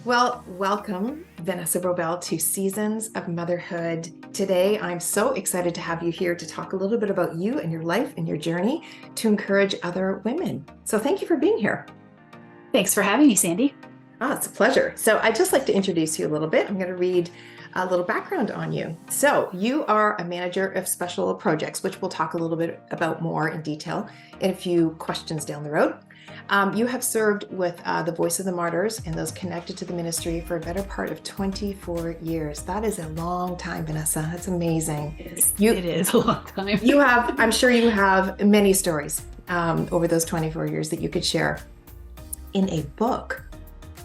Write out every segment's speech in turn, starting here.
Well, welcome, Vanessa Brobbel, to Seasons of Motherhood. Today, I'm so excited to have you here to talk a little bit about you and your life and your journey to encourage other women. So thank you for being here. Thanks for having me, Sandy. Oh, it's a pleasure. So I'd just like to introduce you a little bit. I'm going to read a little background on you. So you are a manager of special projects, which we'll talk a little bit about more in detail in a few questions down the road. You have served with the Voice of the Martyrs and those connected to the ministry for a better part of 24 years. That is a long time, Vanessa. That's amazing. It is a long time. I'm sure you have many stories over those 24 years that you could share in a book.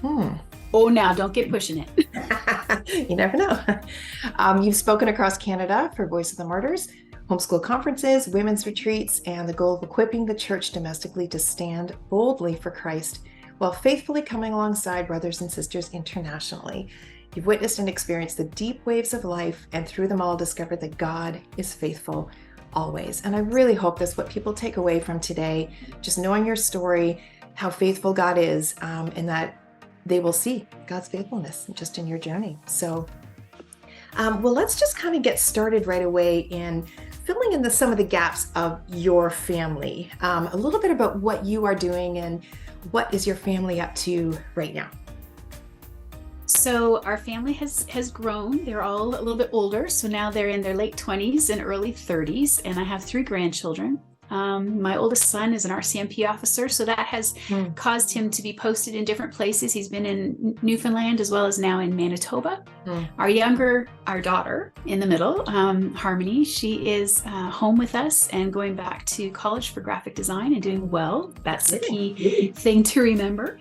Oh, now don't get pushing it. You never know. You've spoken across Canada for Voice of the Martyrs, homeschool conferences, women's retreats, and the goal of equipping the church domestically to stand boldly for Christ while faithfully coming alongside brothers and sisters internationally. You've witnessed and experienced the deep waves of life, and through them all discovered that God is faithful always. And I really hope that's what people take away from today, just knowing your story, how faithful God is, and that they will see God's faithfulness just in your journey. So, well, let's just kind of get started right away in filling in some of the gaps of your family. A little bit about what you are doing and what is your family up to right now? So our family has grown. They're all a little bit older. So now they're in their late 20s and early 30s. And I have 3 grandchildren. My oldest son is an RCMP officer, so that has caused him to be posted in different places. He's been in Newfoundland as well as now in Manitoba. Our daughter in the middle, Harmony, she is home with us and going back to college for graphic design and doing well. That's the key thing to remember.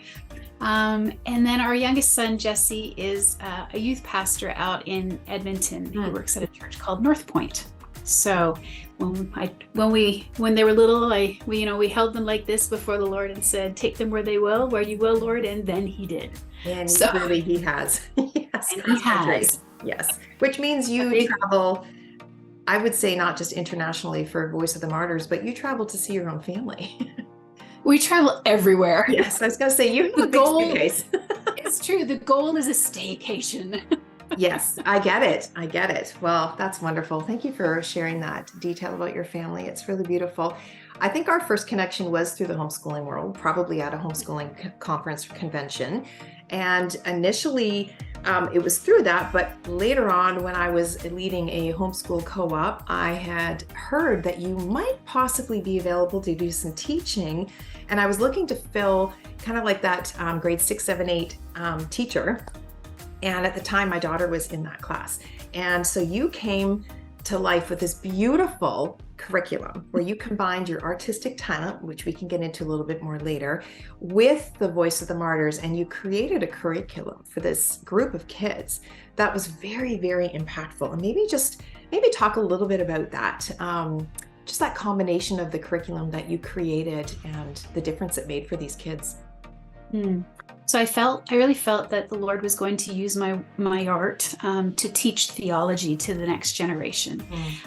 And then our youngest son, Jesse, is a youth pastor out in Edmonton. He works at a church called North Point. So when they were little, we held them like this before the Lord and said, "Take them where you will, Lord," and then He did. And so, really, He has. Yes, and He has. Yes, which means you travel. I would say not just internationally for Voice of the Martyrs, but you travel to see your own family. We travel everywhere. Yes, I was going to say you have a big suitcase. It's true. The goal is a staycation. Yes, I get it. Well, that's wonderful. Thank you for sharing that detail about your family. It's really beautiful. I think our first connection was through the homeschooling world, probably at a homeschooling conference or convention. And initially, it was through that, but later on when I was leading a homeschool co-op, I had heard that you might possibly be available to do some teaching. And I was looking to fill kind of like that grade 6, 7, 8 teacher. And at the time, my daughter was in that class. And so you came to life with this beautiful curriculum where you combined your artistic talent, which we can get into a little bit more later, with the Voice of the Martyrs. And you created a curriculum for this group of kids that was very, very impactful. And maybe talk a little bit about that. Just that combination of the curriculum that you created and the difference it made for these kids. So I really felt that the Lord was going to use my art to teach theology to the next generation.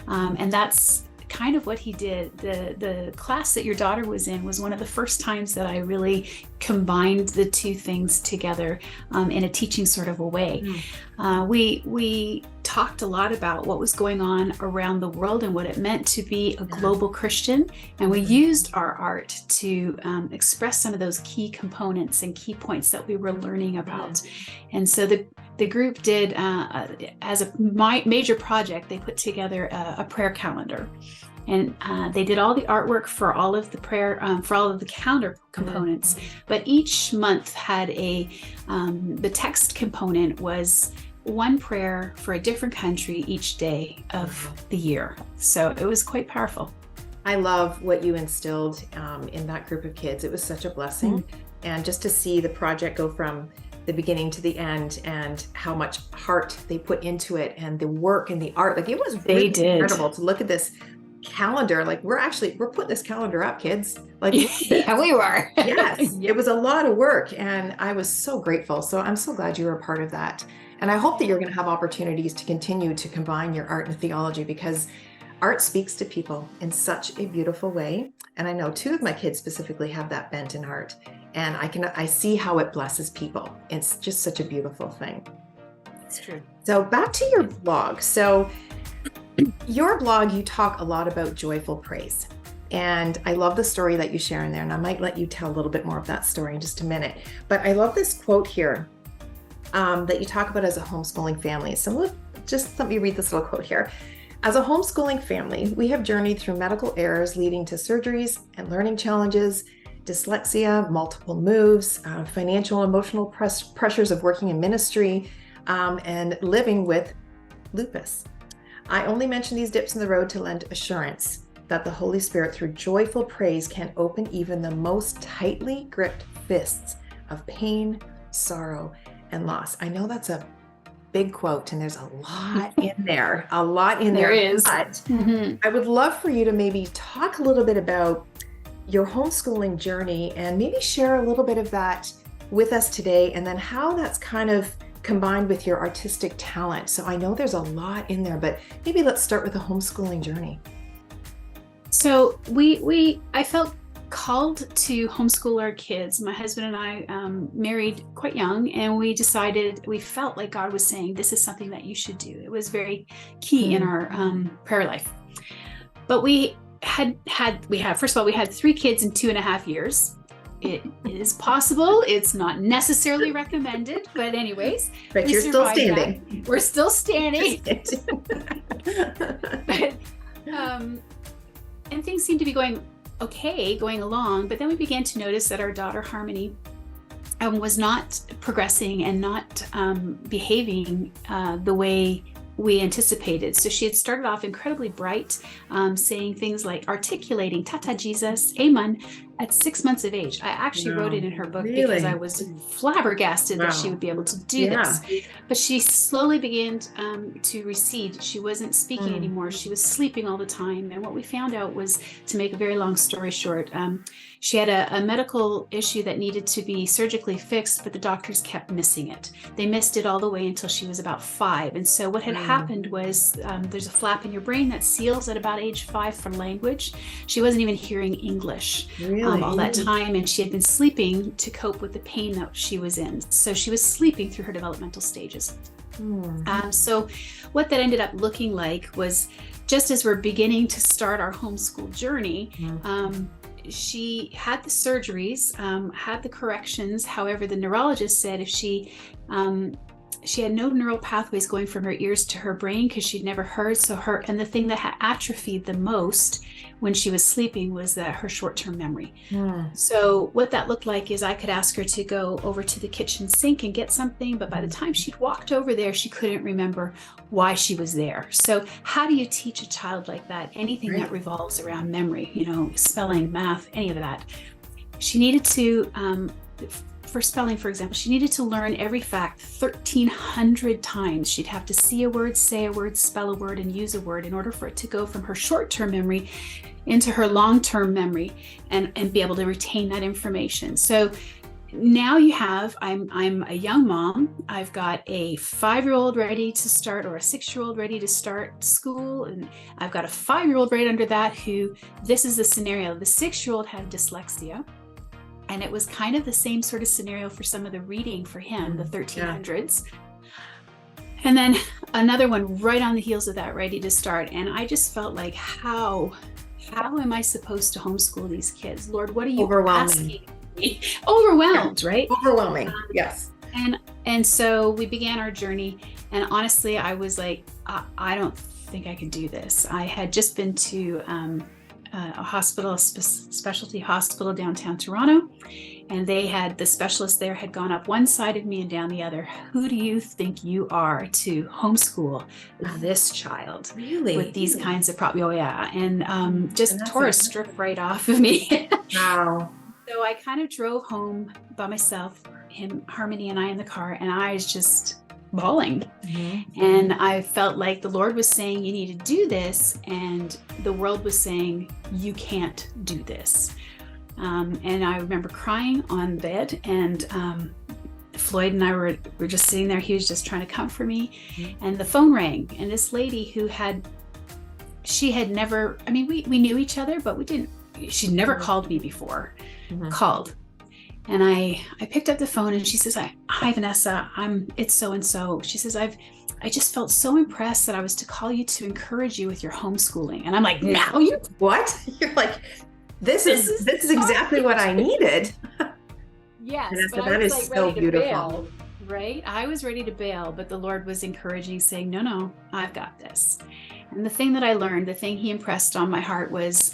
And that's kind of what He did. The class that your daughter was in was one of the first times that I really combined the two things together in a teaching sort of a way. We talked a lot about what was going on around the world and what it meant to be a global Christian. And we used our art to express some of those key components and key points that we were learning about. And so the group did, as a major project, they put together a prayer calendar. And they did all the artwork for all of the prayer, for all of the calendar components. But each month had the text component was one prayer for a different country each day of the year. So it was quite powerful. I love what you instilled in that group of kids. It was such a blessing. And just to see the project go from the beginning to the end and how much heart they put into it and the work and the art, like it was really incredible to look at this calendar. Like we're putting this calendar up, kids. Like yeah, we were. Yes, it was a lot of work and I was so grateful. So I'm so glad you were a part of that. And I hope that you're going to have opportunities to continue to combine your art and theology because art speaks to people in such a beautiful way. And I know two of my kids specifically have that bent in heart. And I see how it blesses people. It's just such a beautiful thing. That's true. So back to your blog. So your blog, you talk a lot about joyful praise. And I love the story that you share in there. And I might let you tell a little bit more of that story in just a minute. But I love this quote here that you talk about as a homeschooling family. So just let me read this little quote here. As a homeschooling family, we have journeyed through medical errors leading to surgeries and learning challenges, dyslexia, multiple moves, financial and emotional pressures of working in ministry, and living with lupus. I only mention these dips in the road to lend assurance that the Holy Spirit, through joyful praise, can open even the most tightly gripped fists of pain, sorrow, and loss. I know that's a big quote, and there's a lot in there. A lot in there. There is. But I would love for you to maybe talk a little bit about your homeschooling journey and maybe share a little bit of that with us today, and then how that's kind of combined with your artistic talent. So I know there's a lot in there, but maybe let's start with the homeschooling journey. So I felt called to homeschool our kids. My husband and I married quite young, and we felt like God was saying, this is something that you should do. It was very key in our prayer life. But we had first of all, we had 3 kids in 2.5 years. It is possible. It's not necessarily recommended, but anyways. But you're still standing. That. We're still standing. And things seemed to be going along, but then we began to notice that our daughter Harmony was not progressing and not behaving the way we anticipated. So she had started off incredibly bright, saying things like articulating "Tata Jesus, Amen" at 6 months of age. I actually wrote it in her book because I was flabbergasted that she would be able to do this. But she slowly began to recede. She wasn't speaking anymore. She was sleeping all the time. And what we found out was, to make a very long story short, she had a medical issue that needed to be surgically fixed, but the doctors kept missing it. They missed it all the way until she was about 5. And so what had happened was there's a flap in your brain that seals at about age 5 for language. She wasn't even hearing English all that time, and she had been sleeping to cope with the pain that she was in. So she was sleeping through her developmental stages. So what that ended up looking like was, just as we're beginning to start our homeschool journey, she had the surgeries, had the corrections. However, the neurologist said if she had no neural pathways going from her ears to her brain, because she'd never heard. And the thing that had atrophied the most when she was sleeping was her short-term memory. So what that looked like is I could ask her to go over to the kitchen sink and get something, but by the time she'd walked over there, she couldn't remember why she was there. So how do you teach a child like that anything that revolves around memory, spelling, math, any of that? She needed to, for spelling, for example, she needed to learn every fact 1,300 times. She'd have to see a word, say a word, spell a word, and use a word in order for it to go from her short-term memory into her long-term memory and be able to retain that information. So now I'm a young mom. I've got a 5-year-old ready to start, or a 6-year-old ready to start school. And I've got a 5-year-old right under that this is the scenario. The 6-year-old had dyslexia. And it was kind of the same sort of scenario for some of the reading for him, the 1300s. And then another one right on the heels of that, ready to start. And I just felt like, how am I supposed to homeschool these kids? Lord, what are you asking me? Overwhelmed, right? Overwhelming, yes. And so we began our journey. And honestly, I was like, I don't think I can do this. I had just been to a hospital, a specialty hospital downtown Toronto, and the specialist there had gone up one side of me and down the other. Who do you think you are to homeschool this child with these kinds of problems? Oh yeah, and just tore a strip right off of me. Wow. So I kind of drove home by myself, Harmony and I in the car, and I was just bawling. And I felt like the Lord was saying, you need to do this, and the world was saying, you can't do this. And I remember crying on bed, and Floyd and I were just sitting there. He was just trying to comfort me, and the phone rang, and this lady we knew each other, but we didn't she'd never called me before, Mhm. called. And I picked up the phone and she says, "Hi, Vanessa, it's so-and-so." She says, I just felt so impressed that I was to call you to encourage you with your homeschooling. And I'm like, now you, What? You're like, this is exactly what I needed. yes, Vanessa, but I that was is like so ready to beautiful. bail, right? I was ready to bail, but the Lord was encouraging, saying, no, I've got this. And the thing that I learned, the thing he impressed on my heart was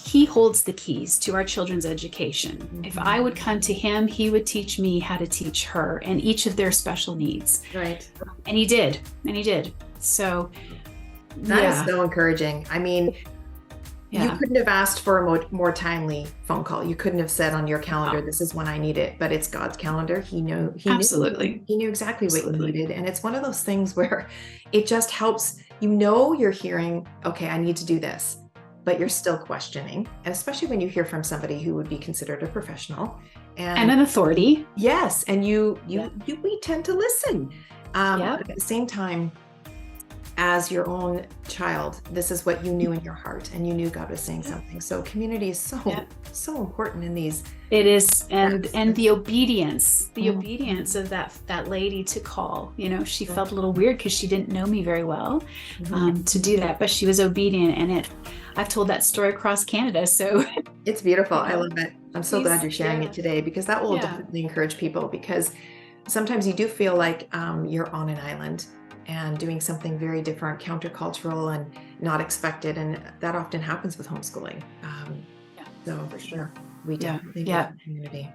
he holds the keys to our children's education. Mm-hmm. If I would come to him, he would teach me how to teach her and each of their special needs. Right. And he did. So that is so encouraging. I mean, you couldn't have asked for a more timely phone call. You couldn't have said on your calendar, this is when I need it, but it's God's calendar. He knew exactly what you needed. And it's one of those things where it just helps, you're hearing, okay, I need to do this, but you're still questioning. And especially when you hear from somebody who would be considered a professional and an authority. Yes. And we tend to listen. At the same time, as your own child, this is what you knew in your heart, and you knew God was saying something. So community is so important in these. It is, and the obedience of that lady to call. She felt a little weird because she didn't know me very well, to do that, but she was obedient, and I've told that story across Canada. So it's beautiful. I love it. I'm so glad you're sharing it today, because that will definitely encourage people, because sometimes you do feel like you're on an island and doing something very different, countercultural and not expected. And that often happens with homeschooling. So for sure, we definitely do community.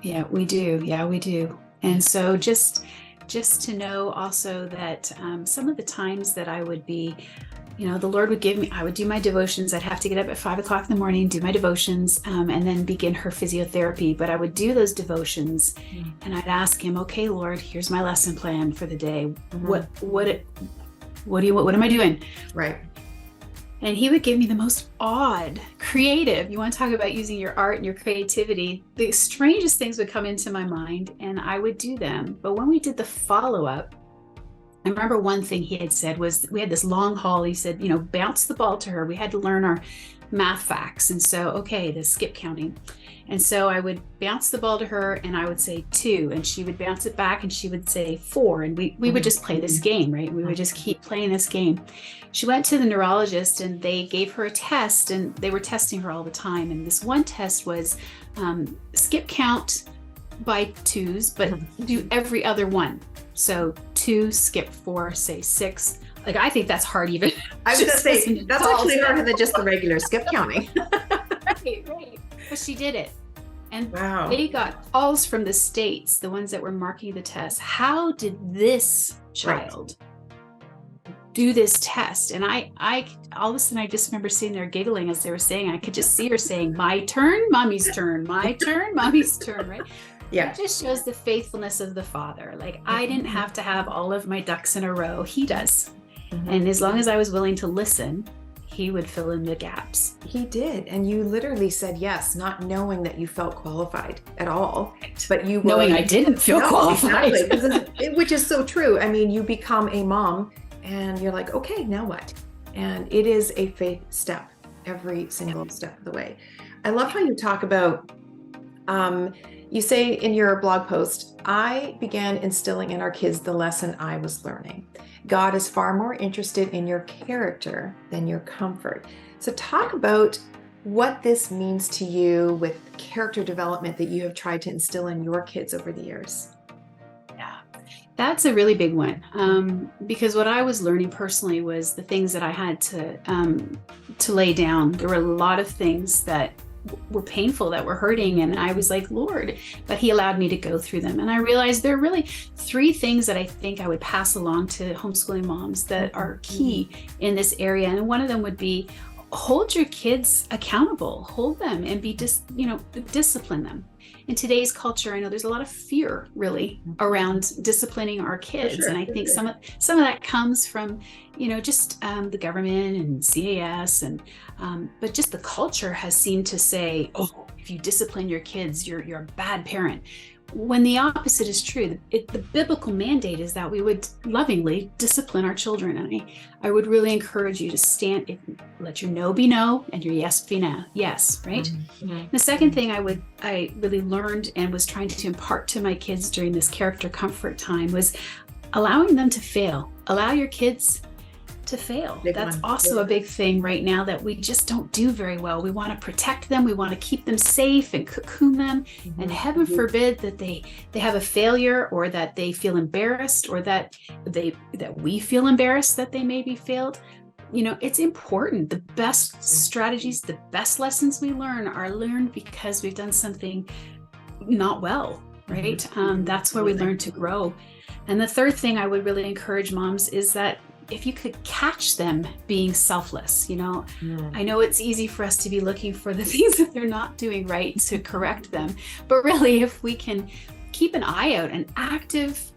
Yeah, we do. And so just to know also that some of the times that I would be, the Lord would give me, I would do my devotions. I'd have to get up at 5 o'clock in the morning, do my devotions, and then begin her physiotherapy. But I would do those devotions and I'd ask him, okay, Lord, here's my lesson plan for the day. What am I doing? Right. And he would give me the most odd, creative, you want to talk about using your art and your creativity, the strangest things would come into my mind and I would do them. But when we did the follow-up, I remember one thing he had said was, we had this long haul. He said, bounce the ball to her. We had to learn our math facts. And so, okay, the skip counting. And so I would bounce the ball to her and I would say 2, and she would bounce it back and she would say 4. And we would just play this game, right? We would just keep playing this game. She went to the neurologist and they gave her a test, and they were testing her all the time. And this one test was skip count by 2s, but do every other one. So 2, skip 4, say 6. Like, I think that's hard even. I was going to say, that's actually harder than just the regular skip counting. Right. But she did it. And they got calls from the states, the ones that were marking the test. How did this child do this test? And I all of a sudden, I just remember sitting there giggling as they were saying, I could just see her saying, my turn, mommy's turn, my turn, mommy's turn, right? Yeah. It just shows the faithfulness of the Father. Like, I didn't have to have all of my ducks in a row. He does. And as long as I was willing to listen, he would fill in the gaps. He did. And you literally said yes, not knowing that you felt qualified at all. But you knowing I didn't feel qualified. Exactly. Which is so true. I mean, you become a mom and you're like, okay, now what? And it is a faith step every single step of the way. I love how you talk about, you say in your blog post, I began instilling in our kids the lesson I was learning. God is far more interested in your character than your comfort. So talk about what this means to you with character development that you have tried to instill in your kids over the years. Yeah, that's a really big one. Because what I was learning personally was the things that I had to lay down. There were a lot of things that were painful, that were hurting, and I was like, Lord, but he allowed me to go through them. And I realized there are really 3 things that I think I would pass along to homeschooling moms that are key in this area. And one of them would be, hold your kids accountable, hold them and be discipline them. In today's culture, I know there's a lot of fear really around disciplining our kids. And I think some of that comes from, just the government and CAS, and but just the culture has seemed to say, oh, if you discipline your kids, you're a bad parent. when the opposite is true. The biblical mandate is that we would lovingly discipline our children. And I would really encourage you to let your no be no and your yes be yes, right? Mm-hmm. The second thing I really learned and was trying to impart to my kids during this character comfort time was allowing them to fail. Allow your kids to fail. That's also a big thing right now that we just don't do very well. We want to protect them. We want to keep them safe and cocoon them. Mm-hmm. And heaven forbid that they have a failure, or that they feel embarrassed, or that we feel embarrassed that they maybe failed. It's important. The best strategies, the best lessons we learn are learned because we've done something not well, right? Mm-hmm. That's where we learn to grow. And the third thing I would really encourage moms is that if you could catch them being selfless, I know it's easy for us to be looking for the things that they're not doing right to correct them. But really, if we can keep an eye out, an active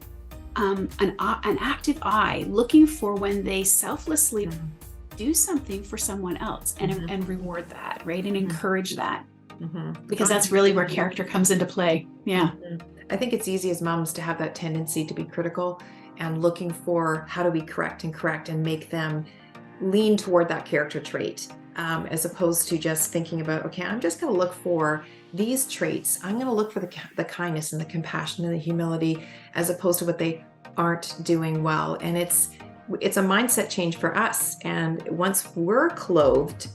eye, looking for when they selflessly do something for someone else and reward that, right? And encourage that. Because that's really where character comes into play. Yeah. I think it's easy as moms to have that tendency to be critical and looking for how do we correct and make them lean toward that character trait, as opposed to just thinking about, okay, I'm just going to look for these traits. I'm going to look for the kindness and the compassion and the humility, as opposed to what they aren't doing well. And it's a mindset change for us. And once we're clothed,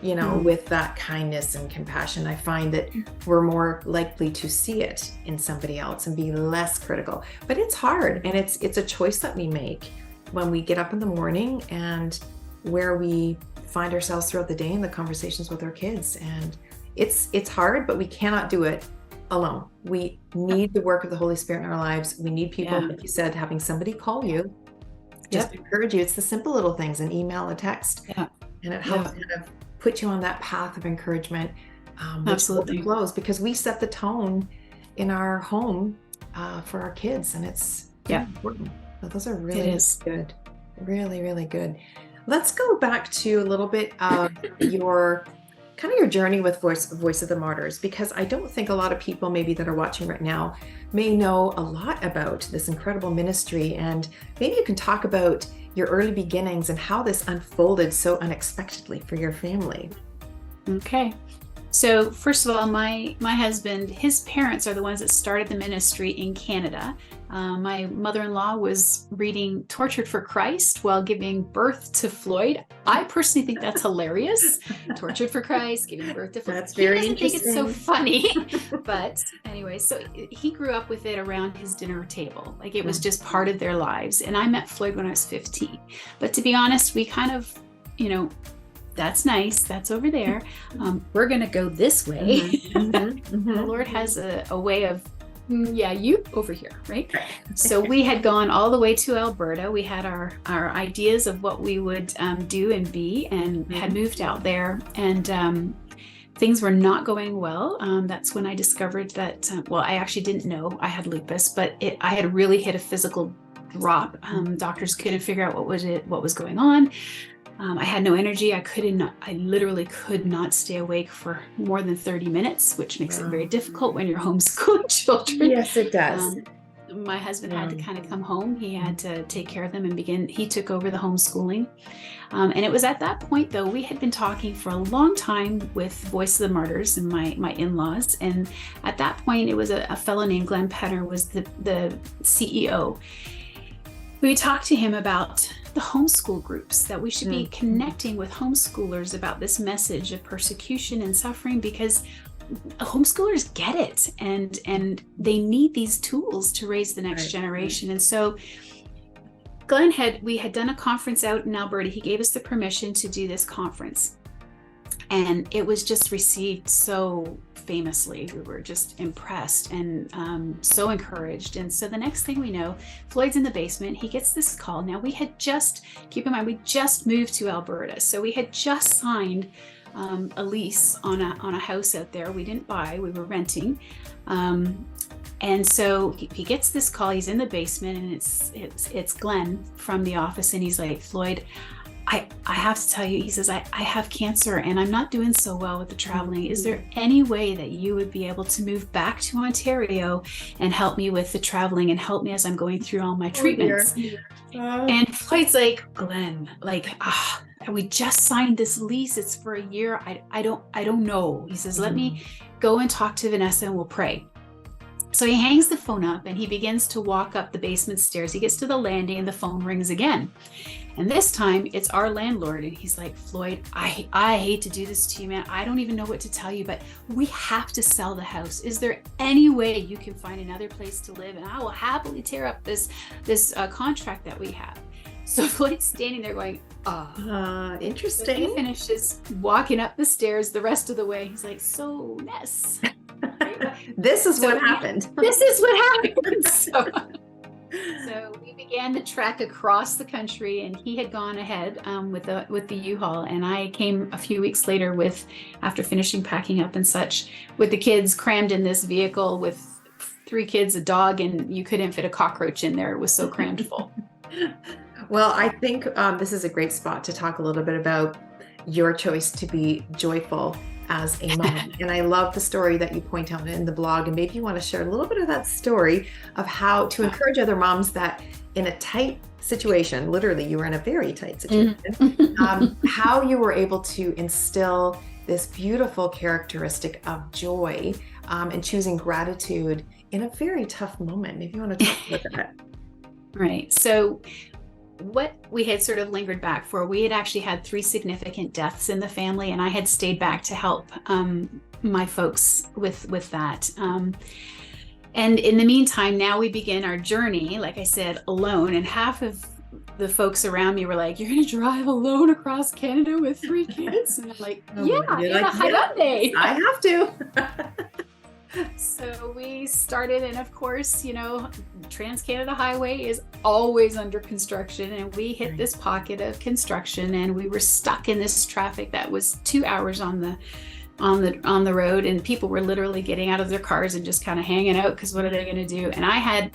with that kindness and compassion, I find that we're more likely to see it in somebody else and be less critical. But it's hard, and it's a choice that we make when we get up in the morning and where we find ourselves throughout the day in the conversations with our kids. And it's hard, but we cannot do it alone. We need the work of the Holy Spirit in our lives. We need people, like you said, having somebody call you, just encourage you. It's the simple little things, an email, a text, and it helps kind of put you on that path of encouragement. Absolutely. Flows, because we set the tone in our home for our kids, and it's important. So those are really good. Really, really good. Let's go back to a little bit of your journey with Voice of the Martyrs, because I don't think a lot of people maybe that are watching right now may know a lot about this incredible ministry. And maybe you can talk about your early beginnings and how this unfolded so unexpectedly for your family. Okay. So first of all, my husband, his parents are the ones that started the ministry in Canada. My mother-in-law was reading Tortured for Christ while giving birth to Floyd. I personally think that's hilarious. Tortured for Christ, giving birth to Floyd. That's very interesting. I think it's so funny. But anyway, so he grew up with it around his dinner table. Like it was just part of their lives. And I met Floyd when I was 15. But to be honest, we kind of, that's nice. That's over there. We're going to go this way. The Lord has a way of, you over here, right? So we had gone all the way to Alberta. We had our ideas of what we would do and be, and had moved out there. And things were not going well. That's when I discovered that, I actually didn't know I had lupus, but I had really hit a physical drop. Doctors couldn't figure out what was going on. I had no energy. I literally could not stay awake for more than 30 minutes, which makes it very difficult when you're homeschooling children. Yes, it does. My husband had to kind of come home. He had to take care of them and he took over the homeschooling. And it was at that point, though, we had been talking for a long time with Voice of the Martyrs and my in-laws. And at that point, it was a fellow named Glenn Penner was the CEO. We talked to him about the homeschool groups, that we should be connecting with homeschoolers about this message of persecution and suffering, because homeschoolers get it and they need these tools to raise the next generation. And so we had done a conference out in Alberta. He gave us the permission to do this conference, and it was just received so famously. We were just impressed and so encouraged. And so the next thing we know, Floyd's in the basement. He gets this call. Now keep in mind, we just moved to Alberta. So we had just signed a lease on a house out there. We didn't buy, we were renting. And so he gets this call. He's in the basement, and it's Glenn from the office. And he's like, Floyd, I have to tell you, he says, I have cancer and I'm not doing so well with the traveling. Is there any way that you would be able to move back to Ontario and help me with the traveling and help me as I'm going through all my treatments? And Floyd's like, Glenn, like, we just signed this lease. It's for a year. I don't know. He says, let me go and talk to Vanessa and we'll pray. So he hangs the phone up and he begins to walk up the basement stairs. He gets to the landing and the phone rings again. And this time it's our landlord. And he's like, Floyd, I hate to do this to you, man. I don't even know what to tell you, but we have to sell the house. Is there any way you can find another place to live? And I will happily tear up this contract that we have. So Floyd's standing there going, interesting. So he finishes walking up the stairs the rest of the way. He's like, so Ness. This is what happened. This is what happened. So we began to trek across the country, and he had gone ahead with the U-Haul, and I came a few weeks later after finishing packing up and such, with the kids crammed in this vehicle with 3 kids, a dog, and you couldn't fit a cockroach in there. It was so crammed full. Well, I think this is a great spot to talk a little bit about your choice to be joyful as a mom. And I love the story that you point out in the blog. And maybe you want to share a little bit of that story of how to encourage other moms that in a tight situation, literally you were in a very tight situation, how you were able to instill this beautiful characteristic of joy and choosing gratitude in a very tough moment. Maybe you want to talk about that. Right. So what we had sort of lingered back for, we had actually had 3 significant deaths in the family, and I had stayed back to help my folks with that. And in the meantime, now we begin our journey, like I said, alone. And half of the folks around me were like, "You're going to drive alone across Canada with 3 kids?" And I'm like, "Yeah, in a Hyundai. I have to." So we started, and of course, Trans-Canada Highway is always under construction, and we hit this pocket of construction, and we were stuck in this traffic that was 2 hours on the road, and people were literally getting out of their cars and just kind of hanging out because what are they going to do? And I had,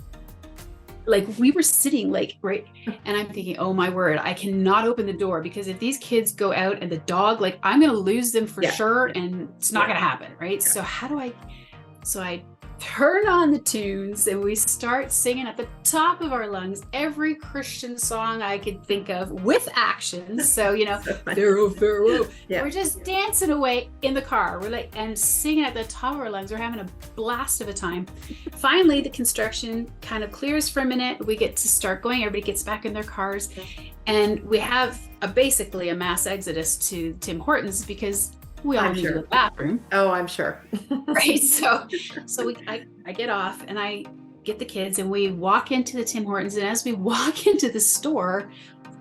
we were sitting right, and I'm thinking, oh my word, I cannot open the door because if these kids go out and the dog, I'm going to lose them for sure, and it's not going to happen, right? Yeah. So I turn on the tunes and we start singing at the top of our lungs every Christian song I could think of with action. So, Pharaoh. Yeah. We're just dancing away in the car. We're and singing at the top of our lungs. We're having a blast of a time. Finally, the construction kind of clears for a minute. We get to start going. Everybody gets back in their cars. And we have basically a mass exodus to Tim Hortons because we all need to go to the bathroom. Oh, I'm sure. Right. So I get off and I get the kids and we walk into the Tim Hortons. And as we walk into the store,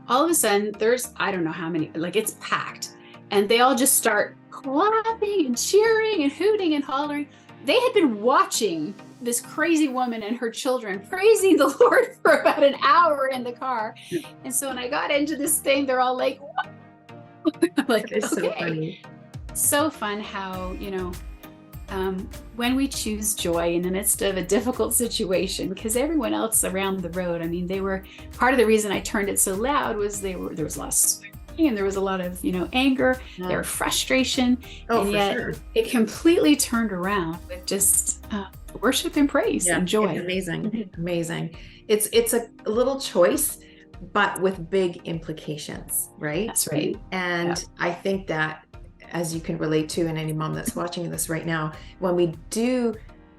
all of a sudden there's, I don't know how many, it's packed. And they all just start clapping and cheering and hooting and hollering. They had been watching this crazy woman and her children praising the Lord for about an hour in the car. And so when I got into this thing, they're all like, what? It's okay. So funny. So fun how, when we choose joy in the midst of a difficult situation, because everyone else around the road, they were part of the reason I turned it so loud was there was a lot of swearing and there was a lot of, anger, there was frustration. And yet it completely turned around with just worship and praise and joy. Amazing. Amazing. It's a little choice, but with big implications, right? That's right. And I think that, as you can relate to, and any mom that's watching this right now, when we do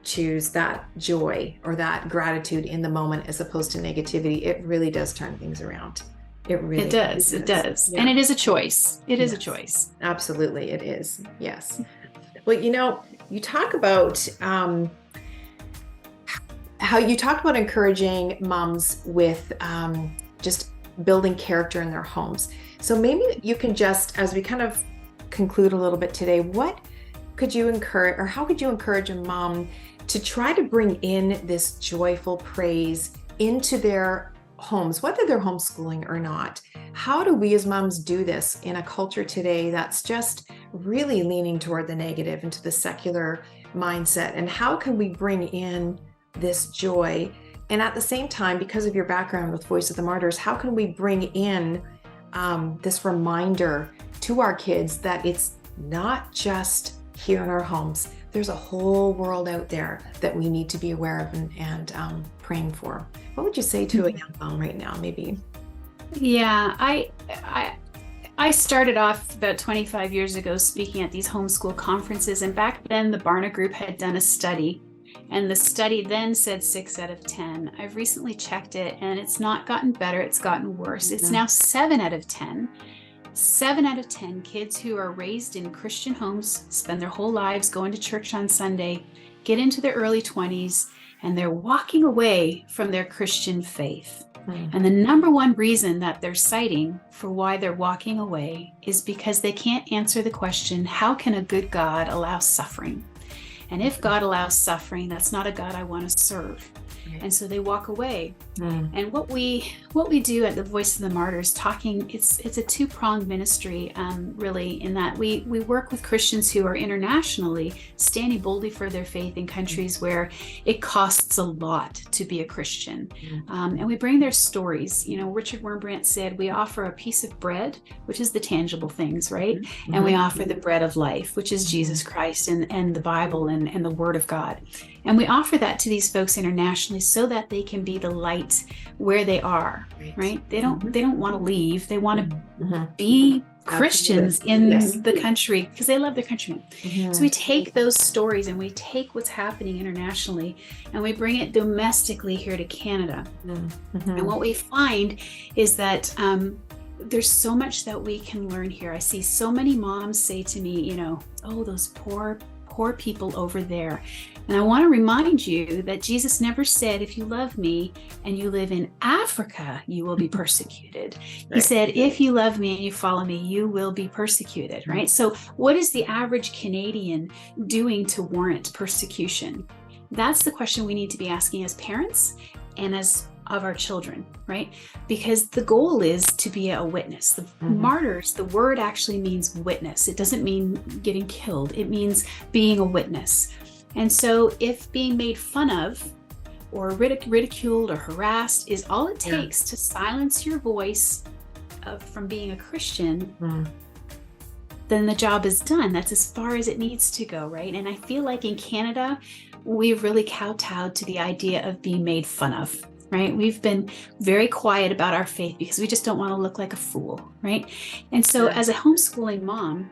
choose that joy or that gratitude in the moment as opposed to negativity, it really does turn things around. It does. Yeah. And it is a choice. It is a choice. Absolutely. It is. Yes. Well, you talk about how you talked about encouraging moms with just building character in their homes. So maybe you can just, as we kind of conclude a little bit today, what could you encourage, or how could you encourage a mom to try to bring in this joyful praise into their homes, whether they're homeschooling or not? How do we as moms do this in a culture today that's just really leaning toward the negative, into the secular mindset? And how can we bring in this joy? And at the same time, because of your background with Voice of the Martyrs, how can we bring in this reminder to our kids that it's not just here in our homes. There's a whole world out there that we need to be aware of and praying for. What would you say to a young mom right now, maybe? Yeah, I started off about 25 years ago speaking at these homeschool conferences, and back then the Barna Group had done a study, and the study then said 6 out of 10. I've recently checked it, and it's not gotten better, it's gotten worse. It's now 7 out of 10. 7 out of 10 kids who are raised in Christian homes, spend their whole lives going to church on Sunday, get into their early 20s, and they're walking away from their Christian faith. And the number one reason that they're citing for why they're walking away is because they can't answer the question, how can a good God allow suffering? And if God allows suffering, that's not a God I want to serve. And so they walk away. And what we do at the Voice of the Martyrs, talking, it's a two-pronged ministry, really, in that we work with Christians who are internationally standing boldly for their faith in countries where it costs a lot to be a Christian. And we bring their stories. You know, Richard Wurmbrand said, we offer a piece of bread, which is the tangible things, right? And we offer the bread of life, which is Jesus Christ and the Bible and the Word of God. And we offer that to these folks internationally so that they can be the light where they are, right? They don't want to leave. They want to be Christians in the country because they love their countrymen. So we take those stories and we take what's happening internationally and we bring it domestically here to Canada. And what we find is that there's so much that we can learn here. I see so many moms say to me, you know, oh, those poor people over there. And I want to remind you that Jesus never said, if you love me and you live in Africa, you will be persecuted. He said, if you love me and you follow me, you will be persecuted, right? So what is the average Canadian doing to warrant persecution? That's the question we need to be asking as parents and as of our children, right? Because the goal is to be a witness. The martyrs, the word actually means witness. It doesn't mean getting killed. It means being a witness. And so if being made fun of or ridiculed or harassed is all it takes to silence your voice from being a Christian, then the job is done. That's as far as it needs to go, right? And I feel like in Canada, we've really kowtowed to the idea of being made fun of. Right? We've been very quiet about our faith because we just don't want to look like a fool, right? And so as a homeschooling mom,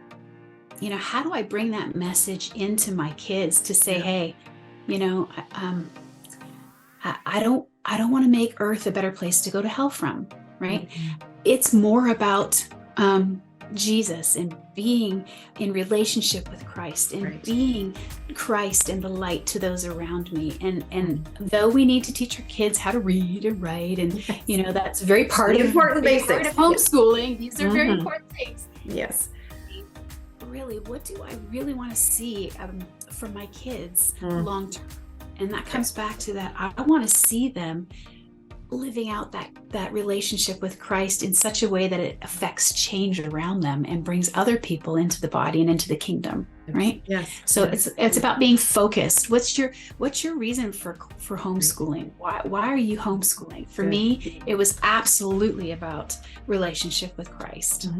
you know, how do I bring that message into my kids to say, hey, you know, I don't want to make earth a better place to go to hell from, right? It's more about Jesus and being in relationship with Christ and being Christ and the light to those around me. And though we need to teach our kids how to read and write, and you know, that's very part of homeschooling. These are very important things. Yes. Really, what do I really want to see for my kids long term? And that comes back to that. I want to see them living out that relationship with Christ in such a way that it affects change around them and brings other people into the body and into the kingdom, right? Yes. So it's about being focused. What's your reason for homeschooling? Why are you homeschooling? For me, it was absolutely about relationship with Christ.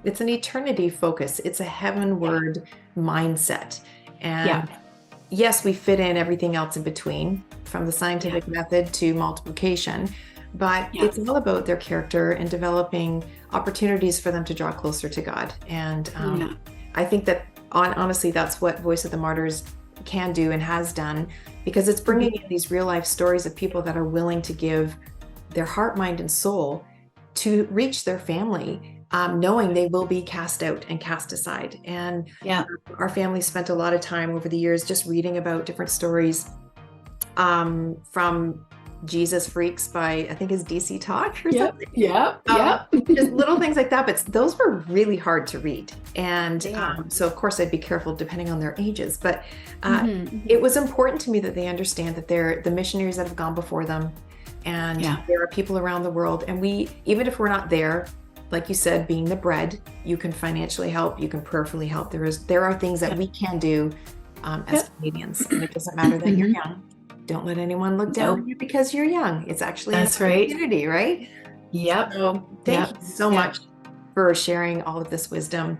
It's an eternity focus. It's a heavenward mindset. And yes, we fit in everything else in between, from the scientific method to multiplication, but it's all about their character and developing opportunities for them to draw closer to God. And I think that honestly, that's what Voice of the Martyrs can do and has done, because it's bringing in these real life stories of people that are willing to give their heart, mind, and soul to reach their family, knowing they will be cast out and cast aside. And our family spent a lot of time over the years just reading about different stories, from Jesus Freaks by, I think, is DC Talk or something. Just little things like that, but those were really hard to read. And so of course I'd be careful depending on their ages, but it was important to me that they understand that they're the missionaries that have gone before them, and there are people around the world, and we, even if we're not there, like you said, being the bread, you can financially help, you can prayerfully help. There are things that we can do as Canadians, and it doesn't matter that you're young. Don't let anyone look down on you because you're young. It's actually an opportunity, right? Yep. So thank you so much for sharing all of this wisdom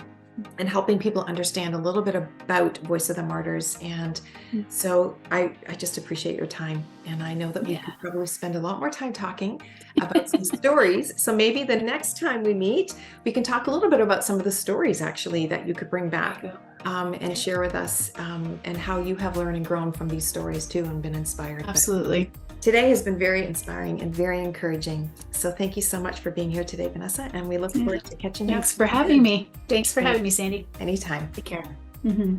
and helping people understand a little bit about Voice of the Martyrs. And so I just appreciate your time. And I know that we could probably spend a lot more time talking about some stories. So maybe the next time we meet, we can talk a little bit about some of the stories actually that you could bring back and share with us, and how you have learned and grown from these stories too and been inspired. Absolutely. But today has been very inspiring and very encouraging. So thank you so much for being here today, Vanessa. And we look forward to catching up. Thanks for having me. Thanks for having me, Sandy. Anytime. Take care. Mm-hmm.